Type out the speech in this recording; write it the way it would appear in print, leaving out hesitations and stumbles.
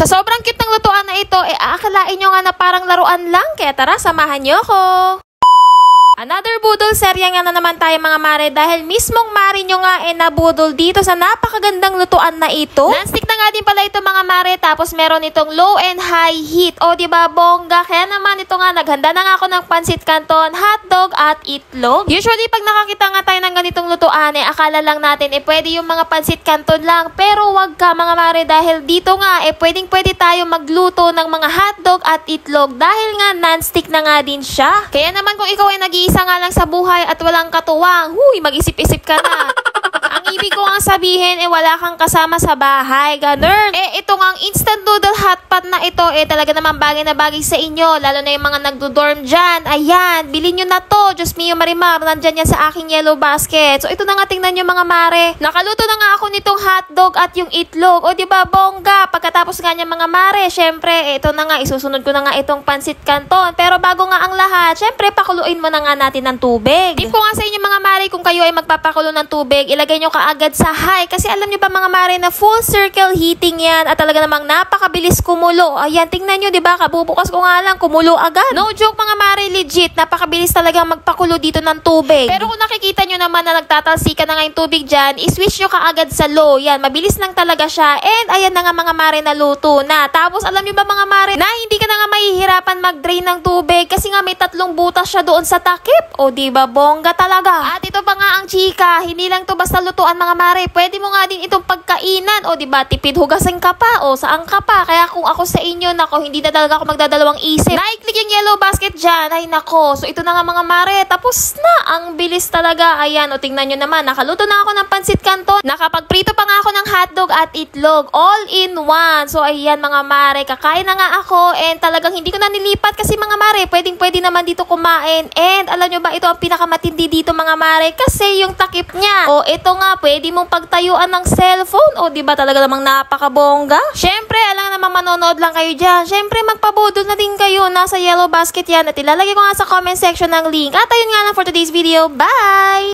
Sa sobrang cute ng lutuan na ito, aakalain nyo nga na parang laruan lang. Kaya tara, samahan nyo ko. Another budol serya nga na naman tayo mga mare dahil mismong mare nyo nga nabudol dito sa napakagandang lutuan na ito. Non-stick na nga din pala ito mga mare, tapos meron itong low and high heat. O diba bongga? Kaya naman ito nga, naghanda na nga ako ng pansit canton, hotdog at itlog. Usually pag nakakita nga tayo ng ganitong lutuan, akala lang natin pwede yung mga pansit canton lang. Pero wag ka mga mare dahil dito nga pwede tayo magluto ng mga hotdog at itlog dahil nga non-stick na nga din siya. Kaya naman kung ikaw ay nag-iisa nga lang sa buhay at walang katuwang, mag-isip-isip ka na. Ang ibig ko nga sabihin, wala kang kasama sa bahay, ganun. Ito nga ang instant noodle hotpot na ito, talaga naman bagay na bagay sa inyo, lalo na yung mga nagdo-dorm dyan. Ayan, bilhin nyo na to, Diyos mio Marimar, nandyan yan sa aking yellow basket. So ito na nga, tingnan nyo mga mare. Nakaluto na nga ako nitong hotdog at yung itlog. O diba bongga, pagkatapos nga niya mga mare, syempre, ito na nga, isusunod ko na nga itong pansit canton. Pero bago nga ang lahat, syempre, pakuluin mo na nga natin ng tubig. Tip ko nga sa inyo mga mare, kung kayo ay magpapakulo ng tubig, ilagay nyo kaagad sa high. Kasi alam nyo ba mga mare na full circle heating yan at talaga namang napakabilis kumulo. Ayan, tingnan nyo, diba? Kabubukas ko nga lang, kumulo agad. No joke mga mare, legit. Napakabilis talagang magpakulo dito ng tubig. Pero kung nakikita nyo naman na nagtatalsika na nga yung tubig dyan, iswitch nyo kaagad sa low. Yan, mabilis lang talaga siya. And ayan na nga mga mare, naluto na. Tapos alam nyo ba mga mare, na hindi ka na nga mahihirapan mag-drain ng tubig kasi nga may 3 butas siya doon sa takip. O diba, bongga talaga. At ito pa nga ang chika, hindi lang to basta lutuan mga mare, pwede mo nga din itong pagkainan. O diba, tipid hugasan ka pa, o saan ka pa. Kaya kung ako sa inyo, nako, hindi na talaga ako magdadalawang isip. Na-click yung yellow basket dyan, ay nako. So ito na nga mga mare, tapos na, ang bilis talaga. Ayan, o tingnan nyo naman, nakaluto na ako ng pansit canton, nakapagprito pa nga ako ng hotdog at itlog, all in one. So ayan mga mare, kakain na nga ako, and talagang hindi ko na nilipat kasi mga mare, pwede naman dito kumain. And alam nyo ba, ito ang pinakamatindi dito mga mare, kasi yung takip niya. O ito nga, pwede mong pagtayuan ng cellphone. O diba talaga namang napakabongga? Syempre, alam namang manonood lang kayo dyan. Syempre, magpabudol na din kayo. Nasa yellow basket yan at ilalagay ko nga sa comment section ng link. At ayun nga lang for today's video. Bye!